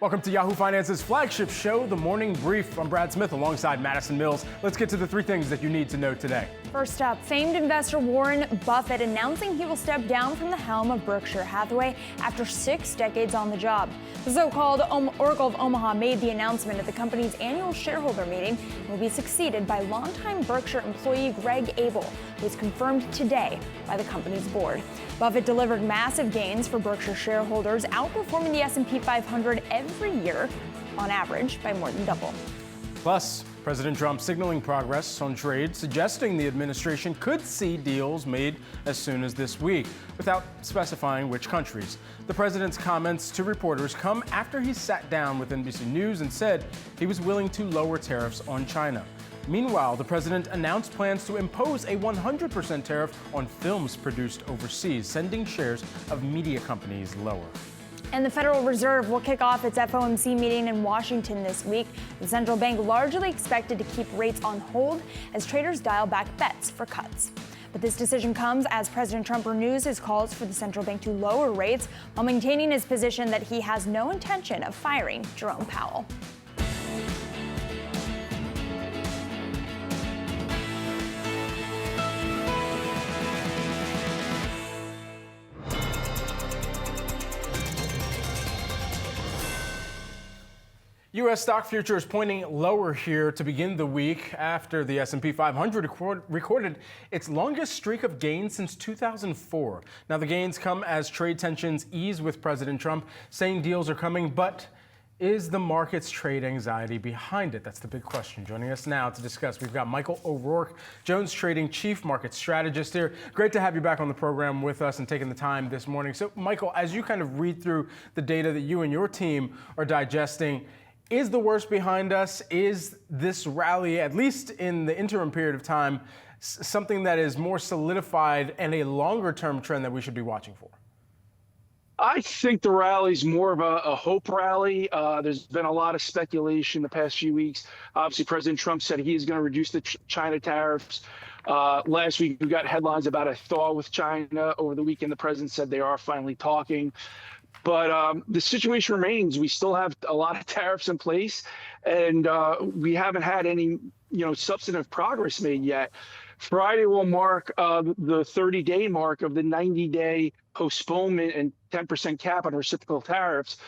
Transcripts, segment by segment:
Welcome to Yahoo Finance's flagship show, The Morning Brief. I'm Brad Smith alongside Madison Mills. Let's get to the three things that you need to know today. First up, famed investor Warren Buffett announcing he will step down from the helm of Berkshire Hathaway after 6 decades on the job. The so-called Oracle of Omaha made the announcement at the company's annual shareholder meeting and will be succeeded by longtime Berkshire employee Greg Abel, who was confirmed today by the company's board. Buffett delivered massive gains for Berkshire shareholders, outperforming the S&P 500 every year, on average, by more than double. Plus, President Trump signaling progress on trade, suggesting the administration could see deals made as soon as this week, without specifying which countries. The president's comments to reporters come after he sat down with NBC News and said he was willing to lower tariffs on China. Meanwhile, the president announced plans to impose a 100% tariff on films produced overseas, sending shares of media companies lower. And the Federal Reserve will kick off its FOMC meeting in Washington this week. The central bank largely expected to keep rates on hold as traders dial back bets for cuts. But this decision comes as President Trump renews his calls for the central bank to lower rates while maintaining his position that he has no intention of firing Jerome Powell. U.S. stock futures pointing lower here to begin the week after the S&P 500 recorded its longest streak of gains since 2004. Now, the gains come as trade tensions ease with President Trump saying deals are coming, but is the market's trade anxiety behind it? That's the big question. Joining us now to discuss, we've got Michael O'Rourke, Jones Trading Chief Market Strategist here. Great to have you back on the program with us and taking the time this morning. So, Michael, as you kind of read through the data that you and your team are digesting, is the worst behind us? Is this rally, at least in the interim period of time, something that is more solidified and a longer-term trend that we should be watching for? I think the rally's more of a hope rally. There's been a lot of speculation the past few weeks. Obviously, President Trump said he is going to reduce the China tariffs. Last week, we got headlines about a thaw with China. Over the weekend, the president said they are finally talking. But the situation remains. We still have a lot of tariffs in place, and we haven't had any, substantive progress made yet. Friday will mark the 30-day mark of the 90-day postponement and 10% cap on reciprocal tariffs.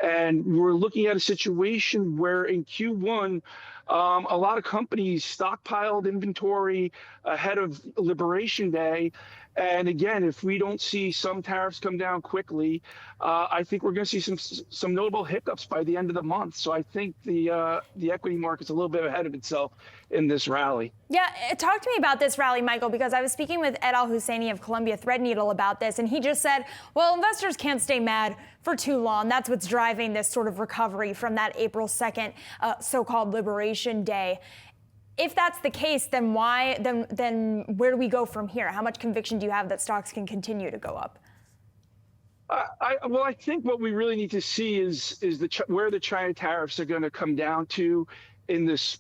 And we're looking at a situation where in Q1, a lot of companies stockpiled inventory ahead of Liberation Day. And again, if we don't see some tariffs come down quickly, I think we're going to see some notable hiccups by the end of the month. So I think the equity market's a little bit ahead of itself in this rally. Yeah, talk to me about this rally, Michael, because I was speaking with Ed Al-Husseini of Columbia Threadneedle about this, and he just said, well, investors can't stay mad for too long. That's what's driving this sort of recovery from that April 2nd so-called Liberation Day. If that's the case, then why? Then where do we go from here? How much conviction do you have that stocks can continue to go up? I think what we really need to see is where the China tariffs are going to come down to in this,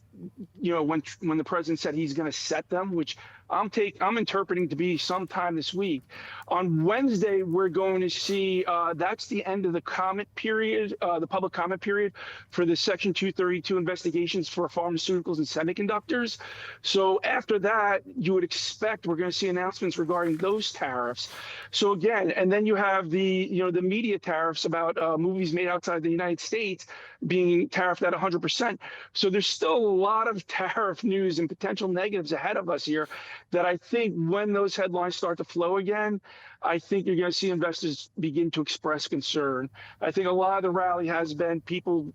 when the president said he's going to set them, which I'm interpreting to be sometime this week. On Wednesday, we're going to see that's the end of the comment period, the public comment period for the Section 232 investigations for pharmaceuticals and semiconductors. So after that, you would expect we're going to see announcements regarding those tariffs. So again, and then you have the media tariffs about movies made outside the United States being tariffed at 100%. So there's still a lot of tariff news and potential negatives ahead of us here that I think when those headlines start to flow again, I think you're going to see investors begin to express concern. I think a lot of the rally has been people,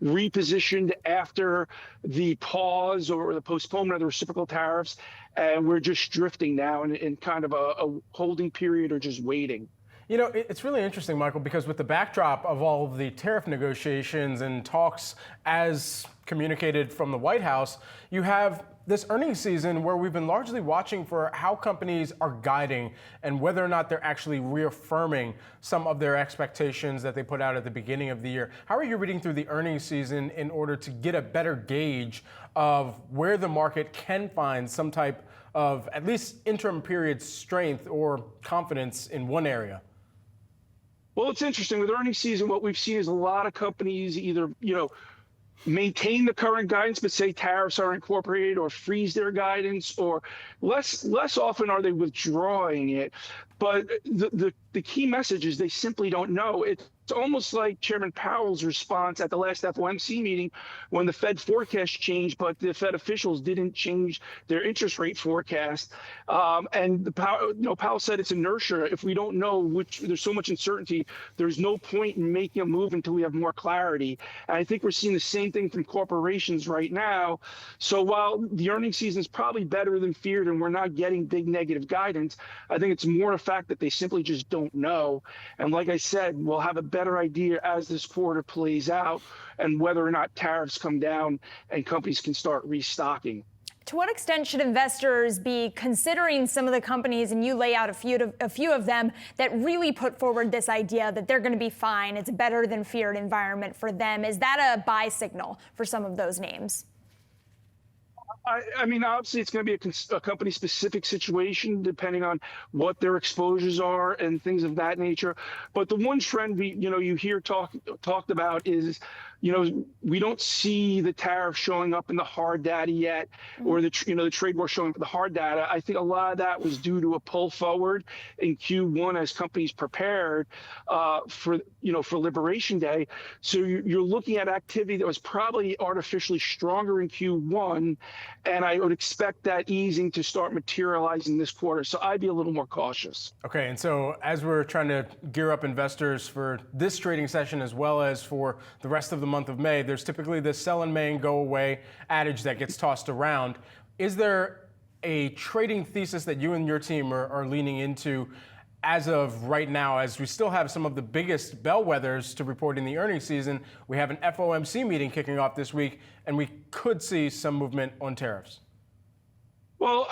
repositioned after the pause or the postponement of the reciprocal tariffs, and we're just drifting now in kind of a holding period or just waiting. It's really interesting, Michael, because with the backdrop of all of the tariff negotiations and talks as communicated from the White House, you have this earnings season where we've been largely watching for how companies are guiding and whether or not they're actually reaffirming some of their expectations that they put out at the beginning of the year. How are you reading through the earnings season in order to get a better gauge of where the market can find some type of at least interim period strength or confidence in one area? Well, it's interesting with earnings season. What we've seen is a lot of companies either, maintain the current guidance, but say tariffs are incorporated, or freeze their guidance, or less often are they withdrawing it. But the key message is they simply don't know. It's almost like Chairman Powell's response at the last FOMC meeting when the Fed forecast changed, but the Fed officials didn't change their interest rate forecast. And Powell said it's inertia. If we don't know there's so much uncertainty, there's no point in making a move until we have more clarity. And I think we're seeing the same thing from corporations right now. So while the earnings season is probably better than feared and we're not getting big negative guidance, I think it's more a fact that they simply just don't know. And like I said, we'll have a better idea as this quarter plays out and whether or not tariffs come down and companies can start restocking. To what extent should investors be considering some of the companies, and you lay out a few of them, that really put forward this idea that they're going to be fine, it's a better than feared environment for them? Is that a buy signal for some of those names? I mean, obviously, it's going to be a company-specific situation depending on what their exposures are and things of that nature. But the one trend you hear talked about is, we don't see the tariff showing up in the hard data yet, or the trade war showing up in the hard data. I think a lot of that was due to a pull forward in Q1 as companies prepared for Liberation Day. So you're looking at activity that was probably artificially stronger in Q1, and I would expect that easing to start materializing this quarter. So I'd be a little more cautious. Okay, and so as we're trying to gear up investors for this trading session as well as for the rest of the month of May, there's typically this sell in May and go away adage that gets tossed around. Is there a trading thesis that you and your team are leaning into as of right now, as we still have some of the biggest bellwethers to report in the earnings season? We have an FOMC meeting kicking off this week, and we could see some movement on tariffs. Well,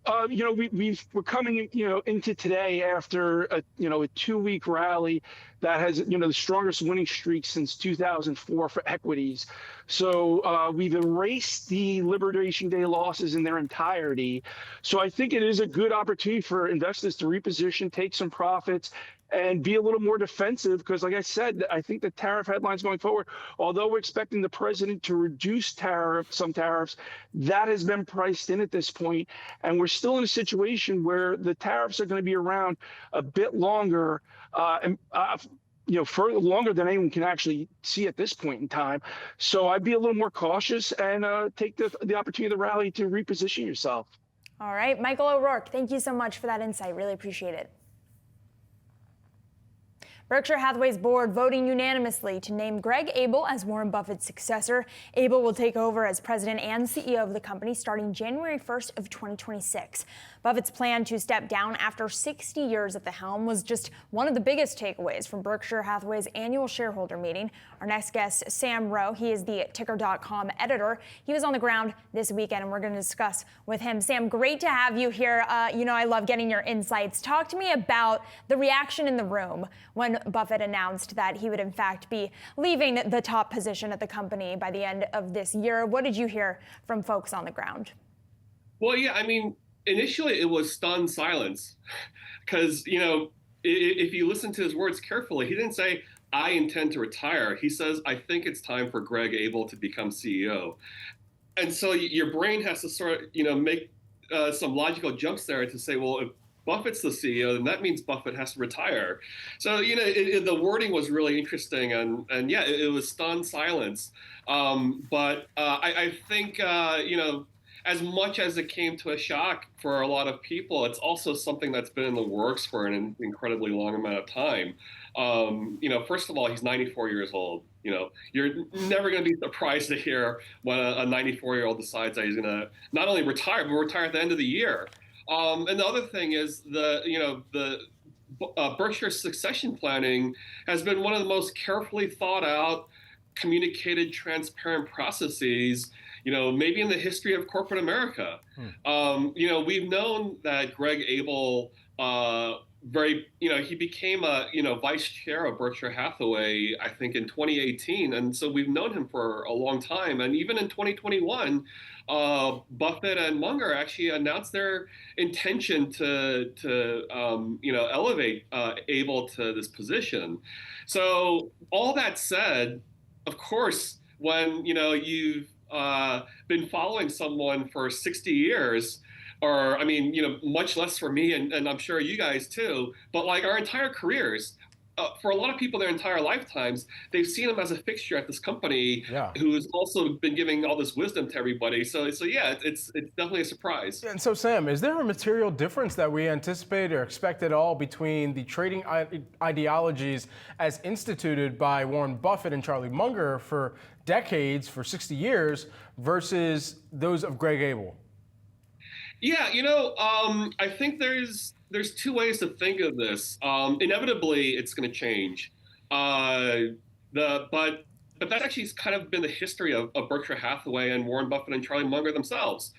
we're coming, into today after a 2-week rally that has, the strongest winning streak since 2004 for equities. So we've erased the Liberation Day losses in their entirety. So I think it is a good opportunity for investors to reposition, take some profits, and be a little more defensive, because like I said, I think the tariff headlines going forward, although we're expecting the president to reduce some tariffs, that has been priced in at this point. And we're still in a situation where the tariffs are going to be around a bit longer, for longer than anyone can actually see at this point in time. So I'd be a little more cautious and take the opportunity of the rally to reposition yourself. All right, Michael O'Rourke, thank you so much for that insight. Really appreciate it. Berkshire Hathaway's board voting unanimously to name Greg Abel as Warren Buffett's successor. Abel will take over as president and CEO of the company starting January 1st of 2026. Buffett's plan to step down after 60 years at the helm was just one of the biggest takeaways from Berkshire Hathaway's annual shareholder meeting. Our next guest, Sam Rowe, he is the Ticker.com editor. He was on the ground this weekend, and we're going to discuss with him. Sam, great to have you here. I love getting your insights. Talk to me about the reaction in the room when Buffett announced that he would in fact be leaving the top position at the company by the end of this year. What did you hear from folks on the ground? Well, yeah, I mean, initially it was stunned silence because, if you listen to his words carefully, he didn't say, I intend to retire. He says, I think it's time for Greg Abel to become CEO. And so your brain has to sort of, make some logical jumps there to say, well, if Buffett's the CEO, then that means Buffett has to retire. So, the wording was really interesting. And yeah, it was stunned silence. But I think, as much as it came to a shock for a lot of people, it's also something that's been in the works for an incredibly long amount of time. First of all, he's 94 years old. You're never going to be surprised to hear when a 94-year-old decides that he's going to not only retire, but retire at the end of the year. And the other thing is the Berkshire succession planning has been one of the most carefully thought out, communicated, transparent processes, maybe in the history of corporate America. We've known that Greg Abel he became a, vice chair of Berkshire Hathaway, I think in 2018. And so we've known him for a long time. And even in 2021, Buffett and Munger actually announced their intention to elevate Abel to this position. So all that said, of course, when, you've been following someone for 60 years, or I mean, much less for me, and I'm sure you guys too, but like our entire careers, for a lot of people, their entire lifetimes, they've seen him as a fixture at this company, who's also been giving all this wisdom to everybody. So yeah, it's definitely a surprise. And so, Sam, is there a material difference that we anticipate or expect at all between the trading ideologies as instituted by Warren Buffett and Charlie Munger for decades, for 60 years, versus those of Greg Abel? Yeah, I think there's two ways to think of this. Inevitably, it's going to change. But that's actually kind of been the history of Berkshire Hathaway and Warren Buffett and Charlie Munger themselves.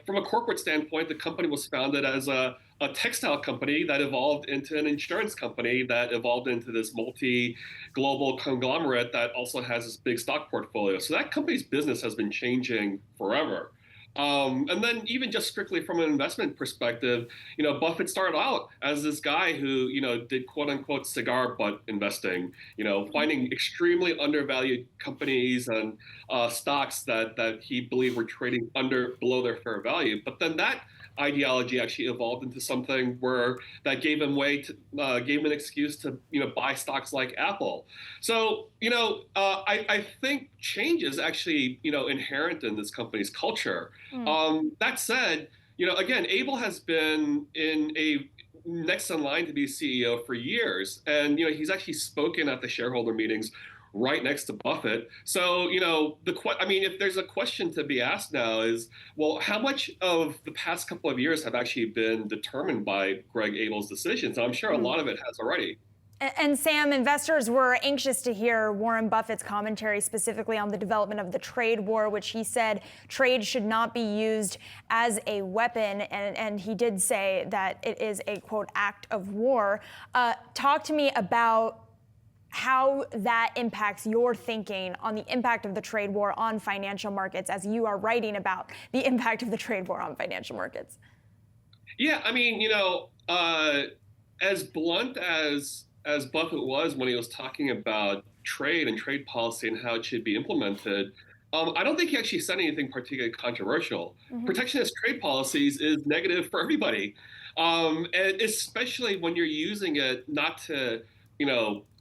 From a corporate standpoint, the company was founded as a textile company that evolved into an insurance company that evolved into this multi-global conglomerate that also has this big stock portfolio. So that company's business has been changing forever. And then even just strictly from an investment perspective, Buffett started out as this guy who, did quote unquote cigar butt investing, finding extremely undervalued companies and stocks that he believed were trading below their fair value. But then that ideology actually evolved into something that gave him an excuse to buy stocks like Apple. So I think change is actually inherent in this company's culture. That said, again, Abel has been next in line to be CEO for years, and he's actually spoken at the shareholder meetings right next to Buffett. So, if there's a question to be asked now is, well, how much of the past couple of years have actually been determined by Greg Abel's decisions? And I'm sure a lot of it has already. And Sam, investors were anxious to hear Warren Buffett's commentary specifically on the development of the trade war, which he said trade should not be used as a weapon. And he did say that it is a, quote, act of war. Talk to me about how that impacts your thinking on the impact of the trade war on financial markets as you are writing about the impact of the trade war on financial markets. Yeah, as blunt as Buffett was when he was talking about trade and trade policy and how it should be implemented, I don't think he actually said anything particularly controversial. Protectionist trade policies is negative for everybody, and especially when you're using it not to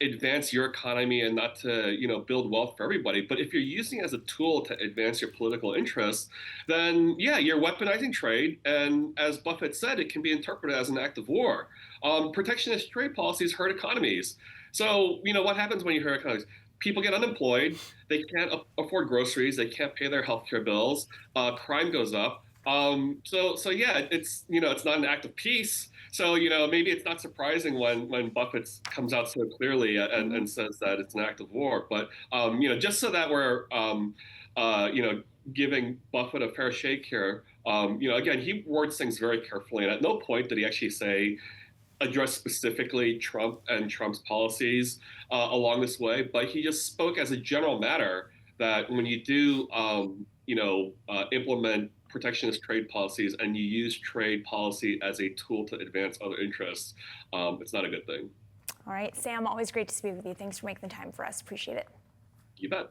advance your economy and not to, build wealth for everybody. But if you're using it as a tool to advance your political interests, then yeah, you're weaponizing trade. And as Buffett said, it can be interpreted as an act of war. Protectionist trade policies hurt economies. So, what happens when you hurt economies? People get unemployed. They can't afford groceries. They can't pay their healthcare bills. Crime goes up. So yeah, it's not an act of peace. So maybe it's not surprising when Buffett comes out so clearly and says that it's an act of war. But just so that we're giving Buffett a fair shake here, again, he words things very carefully, and at no point did he actually address specifically Trump and Trump's policies along this way. But he just spoke as a general matter that when you do implement protectionist trade policies and you use trade policy as a tool to advance other interests, it's not a good thing. All right, Sam, always great to speak with you. Thanks for making the time for us. Appreciate it. You bet.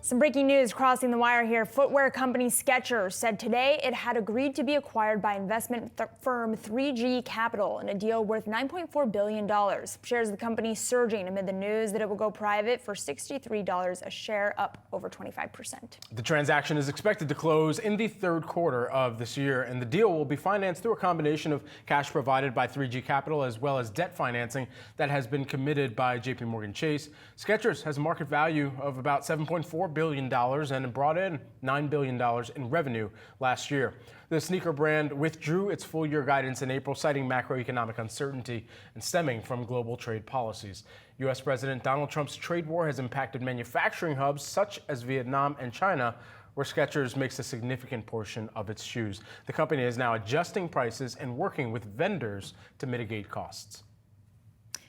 Some breaking news crossing the wire here. Footwear company Skechers said today it had agreed to be acquired by investment firm 3G Capital in a deal worth $9.4 billion. Shares of the company surging amid the news that it will go private for $63 a share, up over 25%. The transaction is expected to close in the third quarter of this year, and the deal will be financed through a combination of cash provided by 3G Capital as well as debt financing that has been committed by JPMorgan Chase. Skechers has a market value of about $7.4 billion and brought in $9 billion in revenue last year. The sneaker brand withdrew its full-year guidance in April, citing macroeconomic uncertainty and stemming from global trade policies. U.S. President Donald Trump's trade war has impacted manufacturing hubs such as Vietnam and China, where Skechers makes a significant portion of its shoes. The company is now adjusting prices and working with vendors to mitigate costs.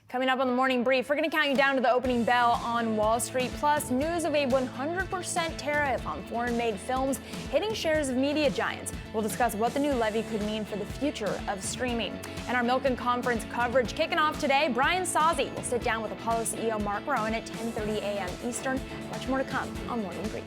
Coming up on the morning brief, we're going to count you down to the opening bell on Wall Street. Plus, news of a 100% tariff on foreign-made films hitting shares of media giants. We'll discuss what the new levy could mean for the future of streaming. And our Milken Conference coverage kicking off today. Brian Sozzi will sit down with Apollo CEO Mark Rowan at 10:30 a.m. Eastern. Much more to come on Morning Brief.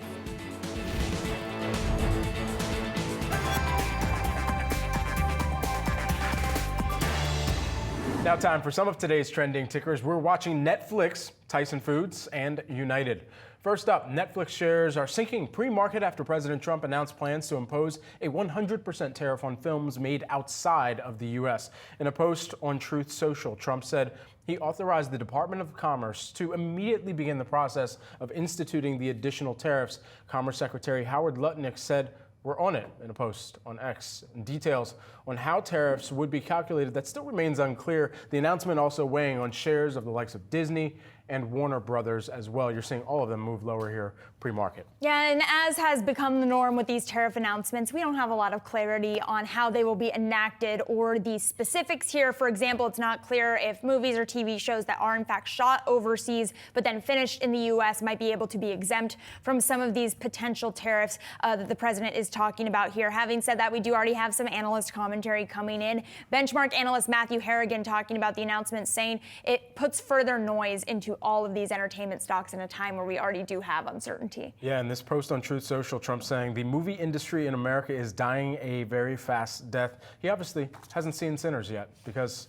Now time for some of today's trending tickers. We're watching Netflix, Tyson Foods, and United. First up, Netflix shares are sinking pre-market after President Trump announced plans to impose a 100% tariff on films made outside of the U.S. In a post on Truth Social, Trump said he authorized the Department of Commerce to immediately begin the process of instituting the additional tariffs. Commerce Secretary Howard Lutnick said, "We're on it," in a post on X. Details on how tariffs would be calculated, that still remains unclear. The announcement also weighing on shares of the likes of Disney and Warner Brothers as well. You're seeing all of them move lower here pre-market. Yeah, and as has become the norm with these tariff announcements, we don't have a lot of clarity on how they will be enacted or the specifics here. For example, it's not clear if movies or TV shows that are in fact shot overseas but then finished in the U.S. might be able to be exempt from some of these potential tariffs that the president is talking about here. Having said that, we do already have some analyst commentary coming in. Benchmark analyst Matthew Harrigan talking about the announcement, saying it puts further noise into all of these entertainment stocks in a time where we already do have uncertainty. Yeah, in this post on Truth Social, Trump saying the movie industry in America is dying a very fast death. He obviously hasn't seen Sinners yet because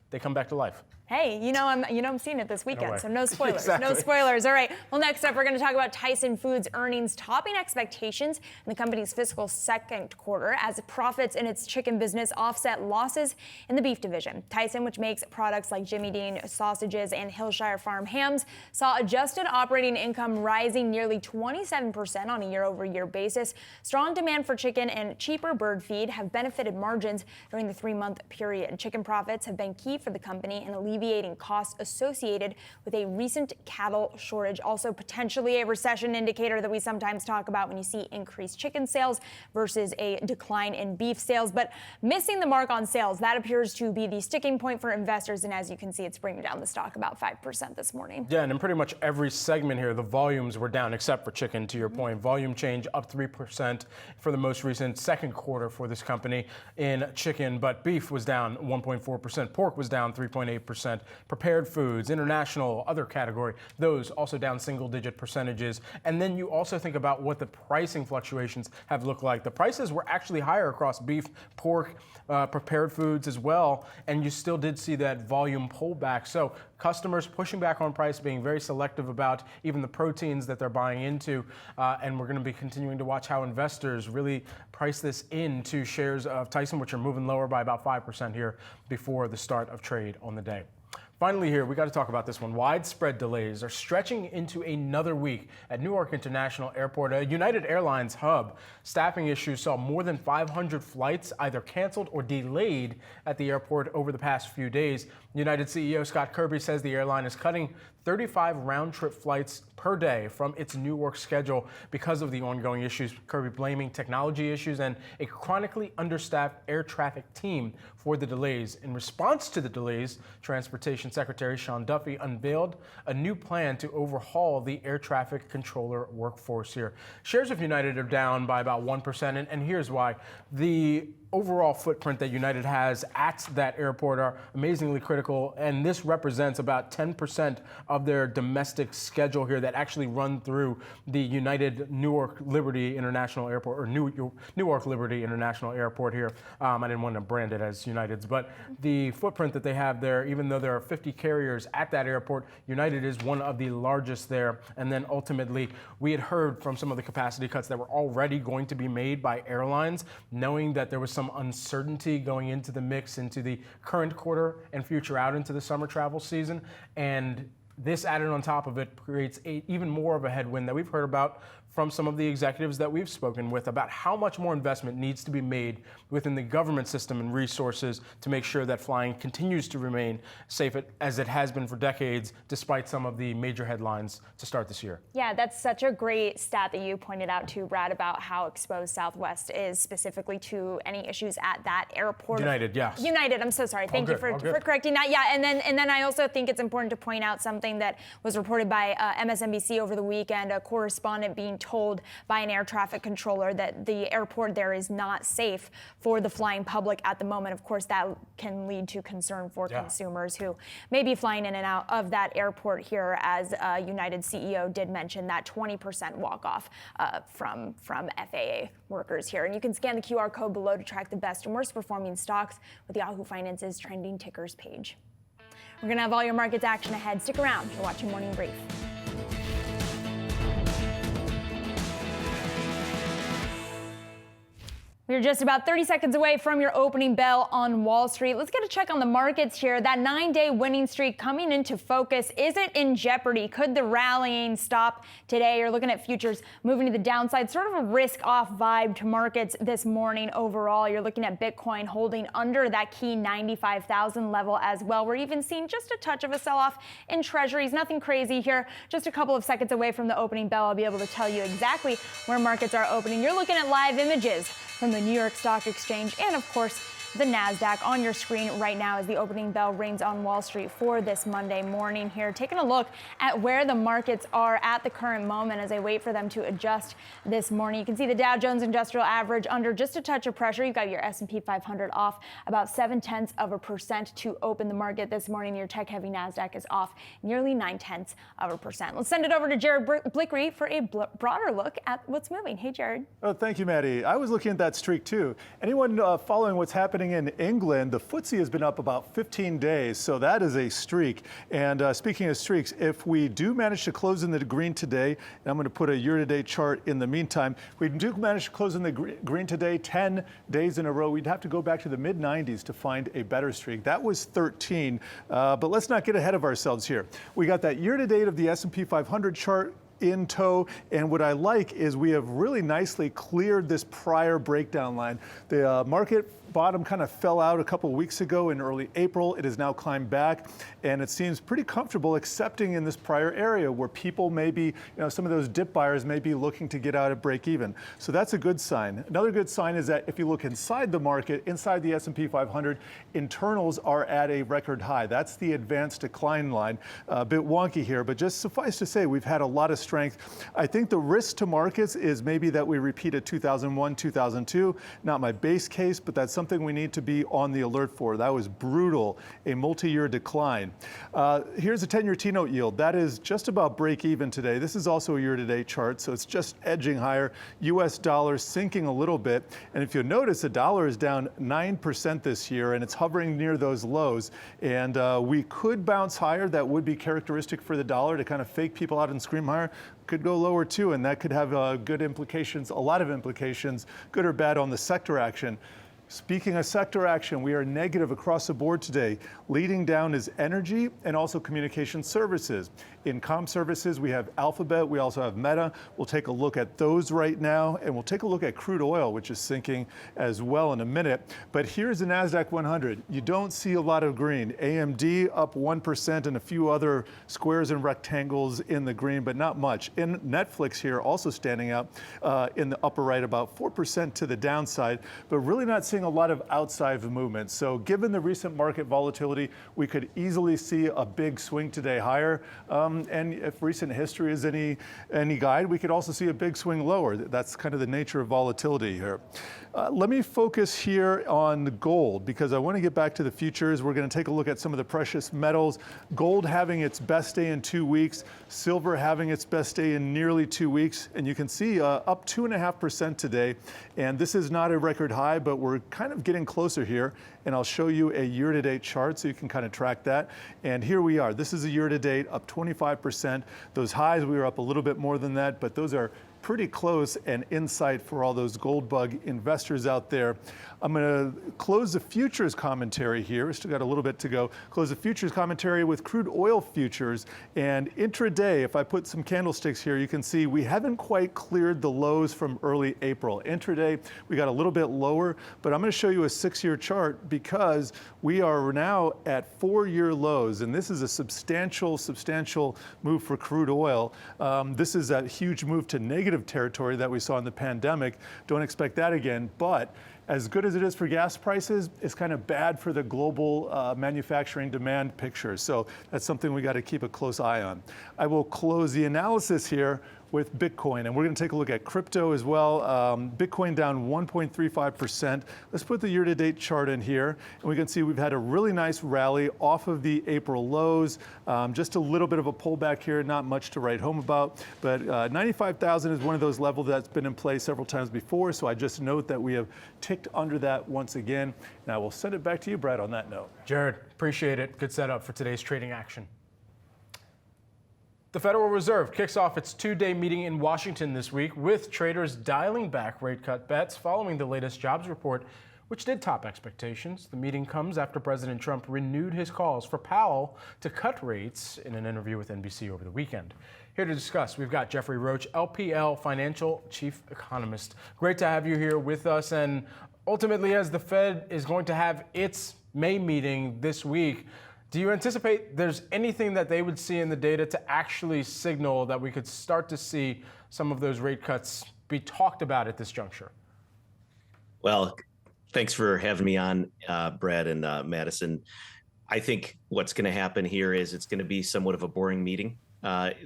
they come back to life. Hey, I'm seeing it this weekend, so no spoilers. Exactly. No spoilers. All right. Well, next up, we're going to talk about Tyson Foods earnings topping expectations in the company's fiscal second quarter as profits in its chicken business offset losses in the beef division. Tyson, which makes products like Jimmy Dean sausages and Hillshire Farm hams, saw adjusted operating income rising nearly 27% on a year-over-year basis. Strong demand for chicken and cheaper bird feed have benefited margins during the 3-month period. Chicken profits have been key for the company in alleviating costs associated with a recent cattle shortage. Also potentially a recession indicator that we sometimes talk about when you see increased chicken sales versus a decline in beef sales. But missing the mark on sales, that appears to be the sticking point for investors. And as you can see, it's bringing down the stock about 5% this morning. Yeah, and in pretty much every segment here, the volumes were down except for chicken, to your point. Volume change up 3% for the most recent second quarter for this company in chicken, but beef was down 1.4%. Pork was down 3.8%. Prepared foods, international, other category, those also down single-digit percentages. And then you also think about what the pricing fluctuations have looked like. The prices were actually higher across beef, pork, prepared foods as well, and you still did see that volume pullback. So customers pushing back on price, being very selective about even the proteins that they're buying into, and we're going to be continuing to watch how investors really price this into shares of Tyson, which are moving lower by about 5% here before the start of trade on the day. Finally here, we got to talk about this one. Widespread delays are stretching into another week at Newark International Airport, a United Airlines hub. Staffing issues saw more than 500 flights either canceled or delayed at the airport over the past few days. United CEO Scott Kirby says the airline is cutting 35 round-trip flights per day from its Newark schedule because of the ongoing issues. Kirby blaming technology issues and a chronically understaffed air traffic team for the delays. In response to the delays, Transportation Secretary Sean Duffy unveiled a new plan to overhaul the air traffic controller workforce here. Shares of United are down by about 1%, and here's why. The overall footprint that United has at that airport are amazingly critical, and this represents about 10% of their domestic schedule here that actually run through the United Newark Liberty International Airport, or Newark Liberty International Airport here. I didn't want to brand it as United's, but the footprint that they have there, even though there are 50 carriers at that airport, United is one of the largest there. And then ultimately, we had heard from some of the capacity cuts that were already going to be made by airlines, knowing that there was some uncertainty going into the mix into the current quarter and future out into the summer travel season. And this added on top of it creates even more of a headwind that we've heard about from some of the executives that we've spoken with about how much more investment needs to be made within the government system and resources to make sure that flying continues to remain safe as it has been for decades, despite some of the major headlines to start this year. Yeah, that's such a great stat that you pointed out too, Brad, about how exposed Southwest is specifically to any issues at that airport. United, yes. United, I'm so sorry. Thank you for correcting that. Yeah, and then I also think it's important to point out something that was reported by MSNBC over the weekend, a correspondent being told by an air traffic controller that the airport there is not safe for the flying public at the moment. Of course, that can lead to concern for consumers who may be flying in and out of that airport here, as United CEO did mention that 20% walk-off from FAA workers here. And you can scan the QR code below to track the best and worst performing stocks with Yahoo Finance's trending tickers page. We're going to have all your markets action ahead. Stick around. You're watching Morning Brief. We're just about 30 seconds away from your opening bell on Wall Street. Let's get a check on the markets here. That 9-day winning streak coming into focus. Is it in jeopardy? Could the rallying stop today? You're looking at futures moving to the downside, sort of a risk-off vibe to markets this morning overall. You're looking at Bitcoin holding under that key 95,000 level as well. We're even seeing just a touch of a sell-off in treasuries. Nothing crazy here. Just a couple of seconds away from the opening bell, I'll be able to tell you exactly where markets are opening. You're looking at live images from the New York Stock Exchange and, of course, the NASDAQ on your screen right now as the opening bell rings on Wall Street for this Monday morning here. Taking a look at where the markets are at the current moment as I wait for them to adjust this morning. You can see the Dow Jones Industrial Average under just a touch of pressure. You've got your S&P 500 off about 0.7% to open the market this morning. Your tech-heavy NASDAQ is off nearly 0.9%. Let's send it over to Jared Blickery for a broader look at what's moving. Hey, Jared. Oh, thank you, Maddie. I was looking at that streak, too. Anyone following what's happening in England, the FTSE has been up about 15 days, so that is a streak. And speaking of streaks, if we do manage to close in the green today, and I'm going to put a year-to-date chart in the meantime, if we do manage to close in the green today, 10 days in a row, we'd have to go back to the mid-90s to find a better streak. That was 13, but let's not get ahead of ourselves here. We got that year-to-date of the S&P 500 chart in tow, and what I like is we have really nicely cleared this prior breakdown line. The market bottom kind of fell out a couple of weeks ago in early April. It has now climbed back, and it seems pretty comfortable accepting in this prior area where people may be, some of those dip buyers may be looking to get out at break even. So that's a good sign. Another good sign is that if you look inside the market, inside the S&P 500, internals are at a record high. That's the advanced decline line. A bit wonky here, but just suffice to say, we've had a lot of strength. I think the risk to markets is maybe that we repeat a 2001, 2002. Not my base case, but that's something we need to be on the alert for. That was brutal, a multi-year decline. Here's a 10-year T-note yield. That is just about break even today. This is also a year-to-date chart, so it's just edging higher. U.S. dollar sinking a little bit. And if you notice, the dollar is down 9% this year, and it's hovering near those lows. And we could bounce higher. That would be characteristic for the dollar to kind of fake people out and scream higher. Could go lower too, and that could have good implications, a lot of implications, good or bad on the sector action. Speaking of sector action, we are negative across the board today. Leading down is energy and also communication services. In comm services, we have Alphabet. We also have Meta. We'll take a look at those right now, and we'll take a look at crude oil, which is sinking as well in a minute. But here's the NASDAQ 100. You don't see a lot of green. AMD up 1% and a few other squares and rectangles in the green, but not much. In Netflix here, also standing out in the upper right, about 4% to the downside, but really not seeing a lot of outside movement. So given the recent market volatility, we could easily see a big swing today higher. And if recent history is any guide, we could also see a big swing lower. That's kind of the nature of volatility here. Let me focus here on gold because I want to get back to the futures. We're going to take a look at some of the precious metals. Gold having its best day in 2 weeks. Silver having its best day in nearly 2 weeks. And you can see up 2.5% today. And this is not a record high, but we're kind of getting closer here. And I'll show you a year-to-date chart so you can kind of track that. And here we are. This is a year-to-date up 25%. Those highs, we were up a little bit more than that, but those are pretty close and in sight for all those gold bug investors out there. I'm going to close the futures commentary here. We still got a little bit to go. Close the futures commentary with crude oil futures. And intraday, if I put some candlesticks here, you can see we haven't quite cleared the lows from early April. Intraday, we got a little bit lower, but I'm going to show you a 6-year chart because we are now at 4-year lows. And this is a substantial move for crude oil. This is that huge move to negative territory that we saw in the pandemic. Don't expect that again, but as good as it is for gas prices, it's kind of bad for the global manufacturing demand picture. So that's something we got to keep a close eye on. I will close the analysis here with Bitcoin, and we're going to take a look at crypto as well. Bitcoin down 1.35%. Let's put the year-to-date chart in here, and we can see we've had a really nice rally off of the April lows. Just a little bit of a pullback here, not much to write home about, but 95,000 is one of those levels that's been in play several times before, so I just note that we have ticked under that once again. Now we'll send it back to you, Brad, on that note. Jared, appreciate it. Good setup for today's trading action. The Federal Reserve kicks off its 2-day meeting in Washington this week, with traders dialing back rate cut bets following the latest jobs report, which did top expectations. The meeting comes after President Trump renewed his calls for Powell to cut rates in an interview with NBC over the weekend. Here to discuss, we've got Jeffrey Roach, LPL Financial Chief Economist. Great to have you here with us. And ultimately, as the Fed is going to have its May meeting this week, do you anticipate there's anything that they would see in the data to actually signal that we could start to see some of those rate cuts be talked about at this juncture? Well, thanks for having me on, Brad and Madison. I think what's going to happen here is it's going to be somewhat of a boring meeting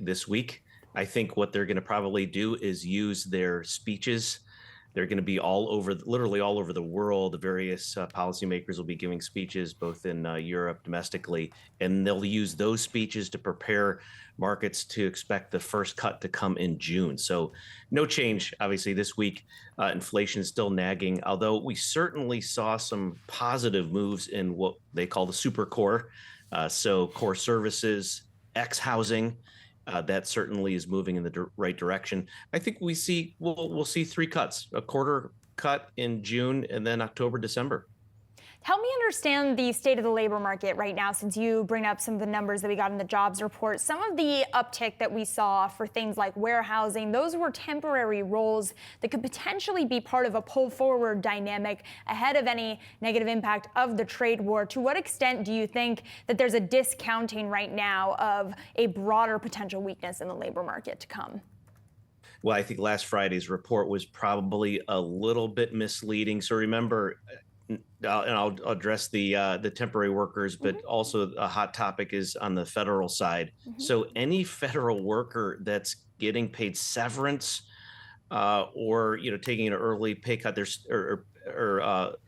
this week. I think what they're going to probably do is use their speeches. They're going to be literally all over the world. The various policymakers will be giving speeches both in Europe, domestically, and they'll use those speeches to prepare markets to expect the first cut to come in June. So no change, obviously, this week. Inflation is still nagging, although we certainly saw some positive moves in what they call the super core. So core services, housing. That certainly is moving in the right direction. I think we'll see 3 cuts, a quarter cut in June and then October, December. Help me understand the state of the labor market right now, since you bring up some of the numbers that we got in the jobs report. Some of the uptick that we saw for things like warehousing, those were temporary roles that could potentially be part of a pull forward dynamic ahead of any negative impact of the trade war. To what extent do you think that there's a discounting right now of a broader potential weakness in the labor market to come? Well, I think last Friday's report was probably a little bit misleading. So remember, and I'll address the temporary workers, but also a hot topic is on the federal side. So any federal worker that's getting paid severance or taking an early pay cut, or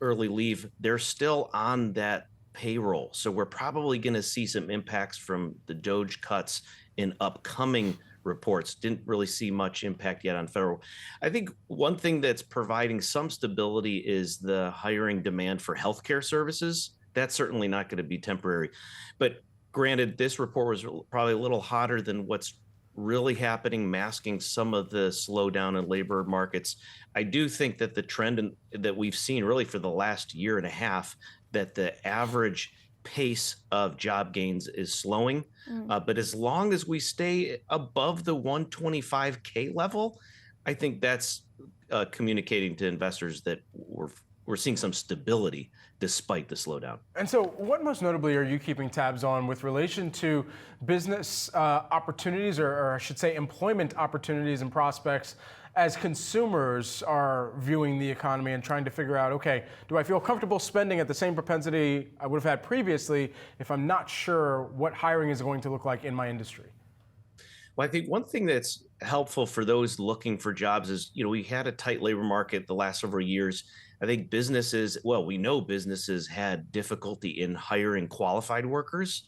early leave, they're still on that payroll. So we're probably going to see some impacts from the DOGE cuts in upcoming reports. Didn't really see much impact yet on federal. I think one thing that's providing some stability is the hiring demand for healthcare services. That's certainly not going to be temporary. But granted, this report was probably a little hotter than what's really happening, masking some of the slowdown in labor markets. I do think that the trend that we've seen really for the last year and a half, that the average pace of job gains is slowing. But as long as we stay above the 125K level, I think that's communicating to investors that we're seeing some stability despite the slowdown. And so what most notably are you keeping tabs on with relation to business opportunities, or I should say employment opportunities and prospects, as consumers are viewing the economy and trying to figure out, okay, do I feel comfortable spending at the same propensity I would have had previously if I'm not sure what hiring is going to look like in my industry? Well, I think one thing that's helpful for those looking for jobs is, we had a tight labor market the last several years. I think we know businesses had difficulty in hiring qualified workers.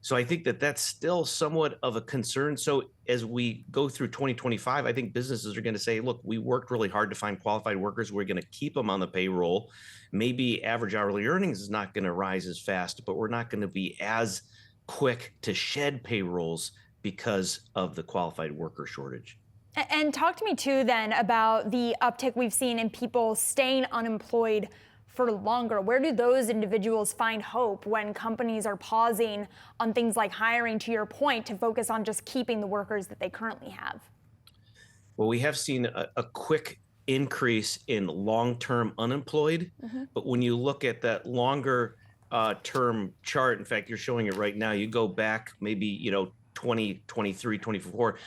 So I think that that's still somewhat of a concern. So as we go through 2025, I think businesses are going to say, look, we worked really hard to find qualified workers. We're going to keep them on the payroll. Maybe average hourly earnings is not going to rise as fast, but we're not going to be as quick to shed payrolls because of the qualified worker shortage. And talk to me too then about the uptick we've seen in people staying unemployed for longer. Where do those individuals find hope when companies are pausing on things like hiring, to your point, to focus on just keeping the workers that they currently have? Well, we have seen a quick increase in long-term unemployed, but when you look at that longer term chart, in fact, you're showing it right now, you go back maybe, 2023, 24,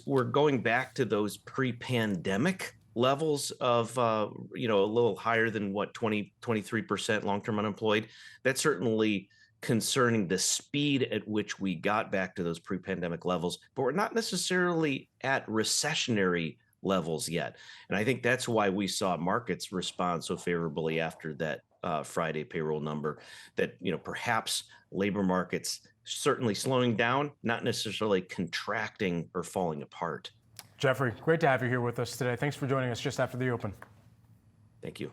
we're going back to those pre-pandemic levels of, a little higher than 23% long-term unemployed. That's certainly concerning, the speed at which we got back to those pre-pandemic levels, but we're not necessarily at recessionary levels yet. And I think that's why we saw markets respond so favorably after that Friday payroll number, that, perhaps labor markets certainly slowing down, not necessarily contracting or falling apart. Jeffrey, great to have you here with us today. Thanks for joining us just after the open. Thank you.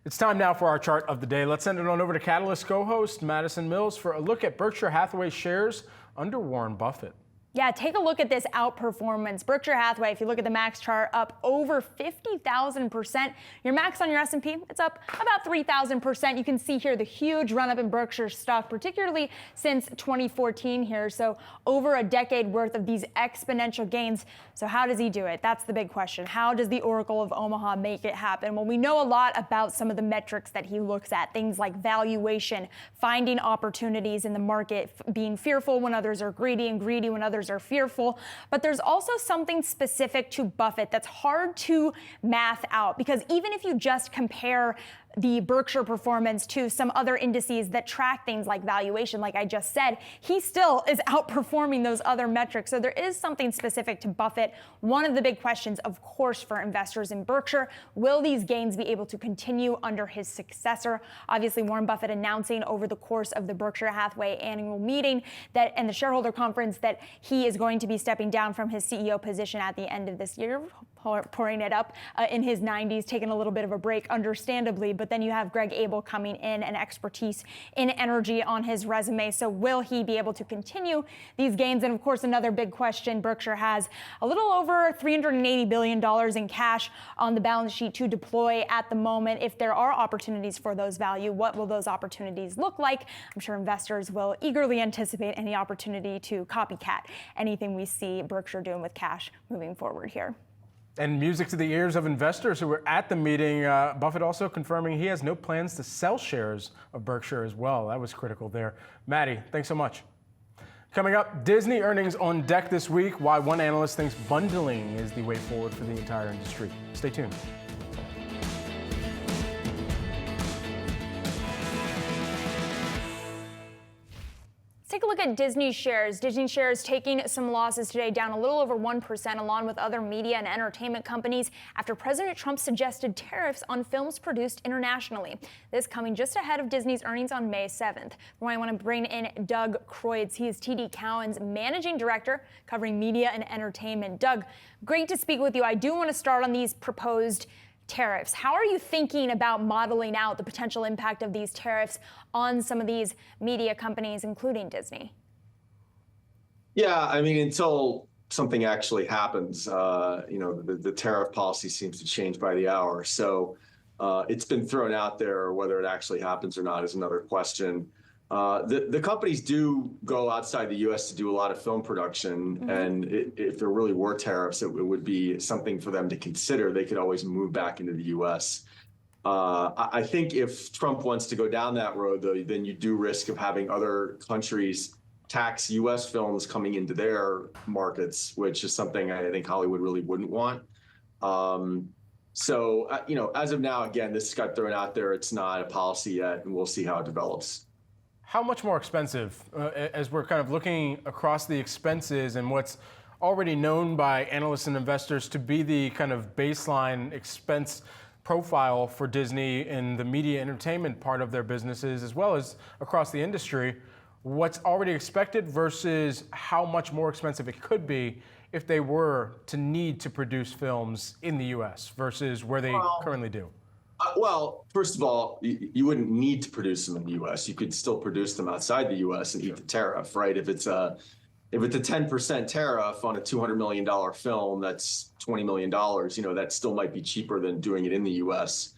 It's time now for our chart of the day. Let's send it on over to Catalyst co-host Madison Mills for a look at Berkshire Hathaway shares under Warren Buffett. Yeah, take a look at this outperformance. Berkshire Hathaway, if you look at the max chart, up over 50,000%. Your max on your S&P, it's up about 3,000%. You can see here the huge run up in Berkshire stock, particularly since 2014 here. So over a decade worth of these exponential gains. So how does he do it? That's the big question. How does the Oracle of Omaha make it happen? Well, we know a lot about some of the metrics that he looks at, things like valuation, finding opportunities in the market, being fearful when others are greedy and greedy when others are fearful. But there's also something specific to Buffett that's hard to math out, because even if you just compare the Berkshire performance to some other indices that track things like valuation, like I just said, he still is outperforming those other metrics. So there is something specific to Buffett. One of the big questions, of course, for investors in Berkshire, will these gains be able to continue under his successor? Obviously, Warren Buffett announcing over the course of the Berkshire Hathaway annual meeting that, and the shareholder conference, that he is going to be stepping down from his CEO position at the end of this year, pouring it up in his 90s, taking a little bit of a break, understandably. But then you have Greg Abel coming in and expertise in energy on his resume. So will he be able to continue these gains? And of course, another big question, Berkshire has a little over $380 billion in cash on the balance sheet to deploy at the moment. If there are opportunities for those value, what will those opportunities look like? I'm sure investors will eagerly anticipate any opportunity to copycat anything we see Berkshire doing with cash moving forward here. And music to the ears of investors who were at the meeting. Buffett also confirming he has no plans to sell shares of Berkshire as well. That was critical there. Maddie, thanks so much. Coming up, Disney earnings on deck this week. Why one analyst thinks bundling is the way forward for the entire industry. Stay tuned. Take a look at Disney shares. Disney shares taking some losses today, down a little over 1%, along with other media and entertainment companies, after President Trump suggested tariffs on films produced internationally. This coming just ahead of Disney's earnings on May 7th. I want to bring in Doug Crods. He is TD Cowen's managing director covering media and entertainment. Doug, great to speak with you. I do want to start on these proposed tariffs. How are you thinking about modeling out the potential impact of these tariffs on some of these media companies, including Disney? Yeah, I mean, until something actually happens, the tariff policy seems to change by the hour. So it's been thrown out there. Whether it actually happens or not is another question. The companies do go outside the U.S. to do a lot of film production, and if there really were tariffs, it would be something for them to consider. They could always move back into the U.S. I think if Trump wants to go down that road, though, then you do risk of having other countries tax U.S. films coming into their markets, which is something I think Hollywood really wouldn't want. So, as of now, again, this got thrown out there. It's not a policy yet, and we'll see how it develops. How much more expensive, as we're kind of looking across the expenses and what's already known by analysts and investors to be the kind of baseline expense profile for Disney in the media entertainment part of their businesses, as well as across the industry, what's already expected versus how much more expensive it could be if they were to need to produce films in the U.S. versus where they currently do? Well, first of all, you wouldn't need to produce them in the U.S. You could still produce them outside the U.S. and eat the tariff, right? If it's a if it's a 10% tariff on a $200 million film, that's $20 million, that still might be cheaper than doing it in the US.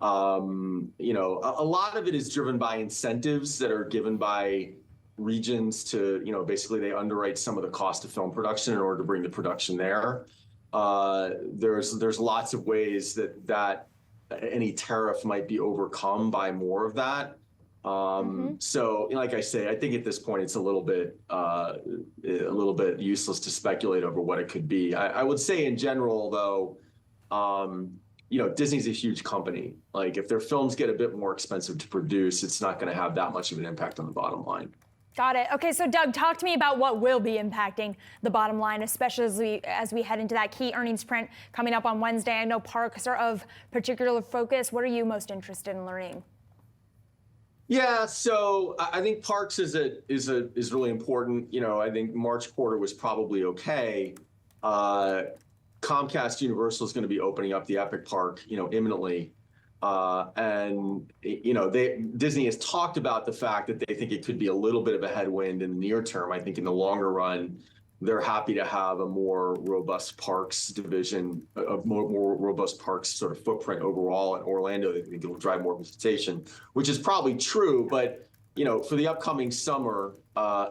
A lot of it is driven by incentives that are given by regions to, basically they underwrite some of the cost of film production in order to bring the production there. There's lots of ways that any tariff might be overcome by more of that. So, like I say, I think at this point it's a little bit useless to speculate over what it could be. I would say in general, though, Disney's a huge company. Like if their films get a bit more expensive to produce, it's not going to have that much of an impact on the bottom line. Got it. Okay, so Doug, talk to me about what will be impacting the bottom line, especially as we head into that key earnings print coming up on Wednesday. I know parks are of particular focus. What are you most interested in learning? Yeah, so I think parks is really important. I think March quarter was probably okay. Comcast Universal is going to be opening up the Epic Park, imminently. Disney has talked about the fact that they think it could be a little bit of a headwind in the near term. I think in the longer run, they're happy to have a more robust parks division, a more robust parks sort of footprint overall in Orlando. They think it'll drive more visitation, which is probably true. But, for the upcoming summer,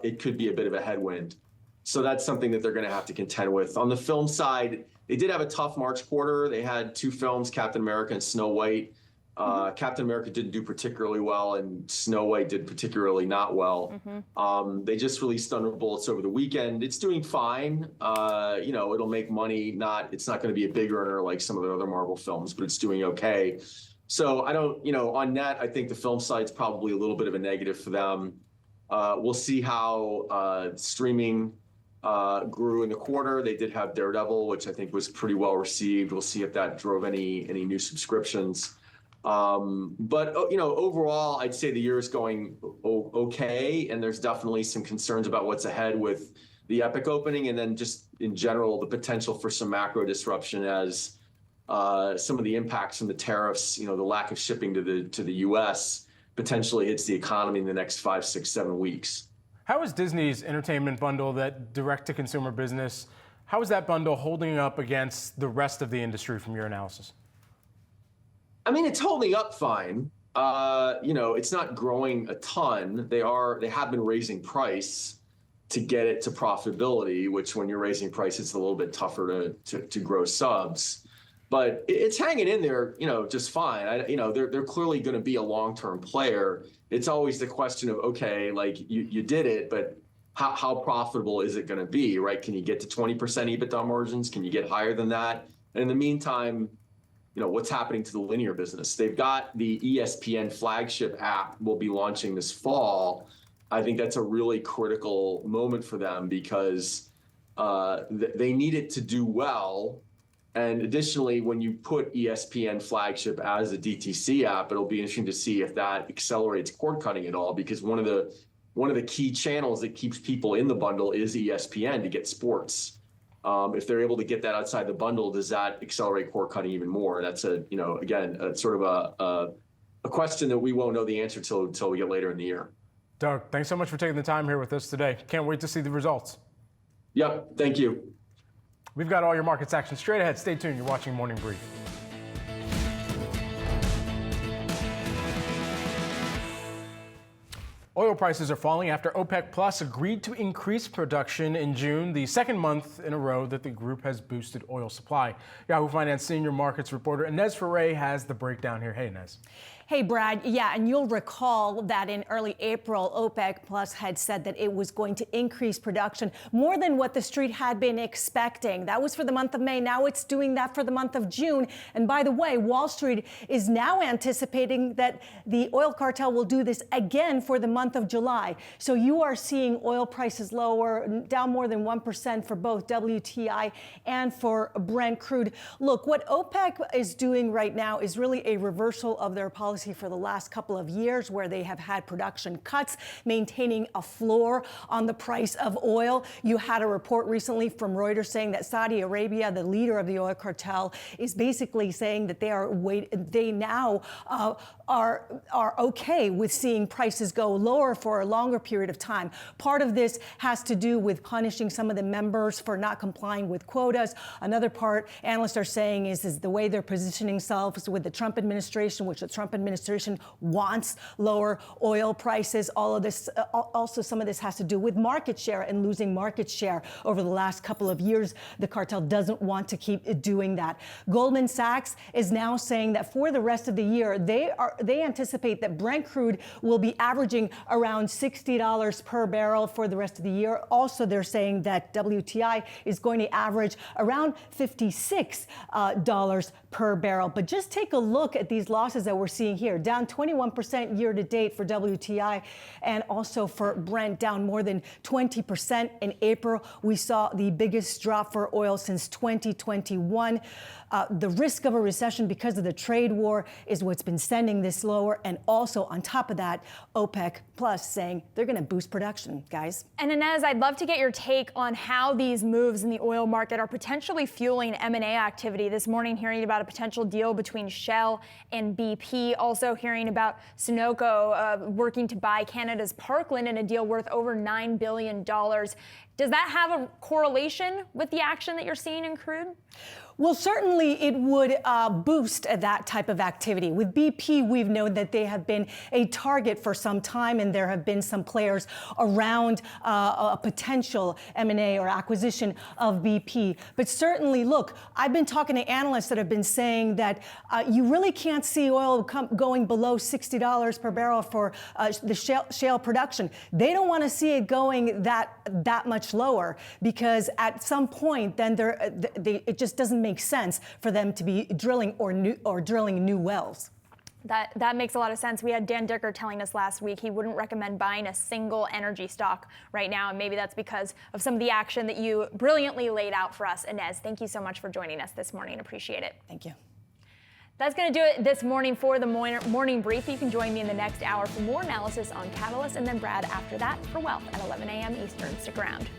it could be a bit of a headwind. So that's something that they're going to have to contend with. On the film side, they did have a tough March quarter. They had two films, Captain America and Snow White. Captain America didn't do particularly well, and Snow White did particularly not well. They just released Thunderbolts over the weekend. It's doing fine. It'll make money. It's not going to be a big earner like some of the other Marvel films, but it's doing okay. So I don't, on net, I think the film side's probably a little bit of a negative for them. We'll see how streaming grew in the quarter. They did have Daredevil, which I think was pretty well received. We'll see if that drove any new subscriptions. But overall, I'd say the year is going okay, and there's definitely some concerns about what's ahead with the Epic opening, and then just in general, the potential for some macro disruption as some of the impacts from the tariffs, the lack of shipping to the U.S. potentially hits the economy in the next 5, 6, 7 weeks. How is Disney's entertainment bundle, that direct-to-consumer business, how is that bundle holding up against the rest of the industry from your analysis? I mean, it's holding up fine. It's not growing a ton. They have been raising price to get it to profitability, which when you're raising price, it's a little bit tougher to grow subs. But it's hanging in there, just fine. They're clearly going to be a long-term player. It's always the question of, okay, like you did it, but how profitable is it going to be, right? Can you get to 20% EBITDA margins? Can you get higher than that? And in the meantime, what's happening to the linear business? They've got the ESPN flagship app will be launching this fall. I think that's a really critical moment for them because they need it to do well. And additionally, when you put ESPN flagship as a DTC app, it'll be interesting to see if that accelerates cord cutting at all, because one of the key channels that keeps people in the bundle is ESPN to get sports. If they're able to get that outside the bundle, does that accelerate cord cutting even more? That's a sort of a question that we won't know the answer till we get later in the year. Doug, thanks so much for taking the time here with us today. Can't wait to see the results. Yep, thank you. We've got all your markets action straight ahead. Stay tuned. You're watching Morning Brief. Oil prices are falling after OPEC Plus agreed to increase production in June, the second month in a row that the group has boosted oil supply. Yahoo Finance senior markets reporter Inez Ferre has the breakdown here. Hey, Inez. Hey, Brad. Yeah, and you'll recall that in early April, OPEC Plus had said that it was going to increase production more than what the street had been expecting. That was for the month of May. Now it's doing that for the month of June. And by the way, Wall Street is now anticipating that the oil cartel will do this again for the month of July. So you are seeing oil prices lower, down more than 1% for both WTI and for Brent crude. Look, what OPEC is doing right now is really a reversal of their policy policy for the last couple of years where they have had production cuts, maintaining a floor on the price of oil. You had a report recently from Reuters saying that Saudi Arabia, the leader of the oil cartel, is basically saying that they now are okay with seeing prices go lower for a longer period of time. Part of this has to do with punishing some of the members for not complying with quotas. Another part, analysts are saying, is the way they're positioning themselves with the Trump administration, which the Trump administration wants lower oil prices. All of this, also some of this has to do with market share and losing market share over the last couple of years. The cartel doesn't want to keep doing that. Goldman Sachs is now saying that for the rest of the year, they anticipate that Brent crude will be averaging around $60 per barrel for the rest of the year. Also, they're saying that WTI is going to average around $56 per barrel. But just take a look at these losses that we're seeing here. Down 21% year to date for WTI, and also for Brent down more than 20% in April. We saw the biggest drop for oil since 2021. The risk of a recession because of the trade war is what's been sending this lower. And also on top of that, OPEC Plus saying they're going to boost production, guys. And Inez, I'd love to get your take on how these moves in the oil market are potentially fueling M&A activity. This morning, hearing about a potential deal between Shell and BP. Also hearing about Sunoco working to buy Canada's Parkland in a deal worth over $9 billion. Does that have a correlation with the action that you're seeing in crude? Well, certainly it would boost that type of activity. With BP, we've known that they have been a target for some time, and there have been some players around a potential M&A or acquisition of BP. But certainly, look, I've been talking to analysts that have been saying that you really can't see oil going below $60 per barrel for the shale production. They don't want to see it going that much lower, because at some point, then it just doesn't make sense for them to be drilling drilling new wells. That makes a lot of sense. We had Dan Dicker telling us last week he wouldn't recommend buying a single energy stock right now, and maybe that's because of some of the action that you brilliantly laid out for us. Inez, thank you so much for joining us this morning. Appreciate it. Thank you. That's going to do it this morning for the morning brief. You can join me in the next hour for more analysis on Catalyst, and then Brad after that for Wealth at 11 a.m. Eastern. Stick around.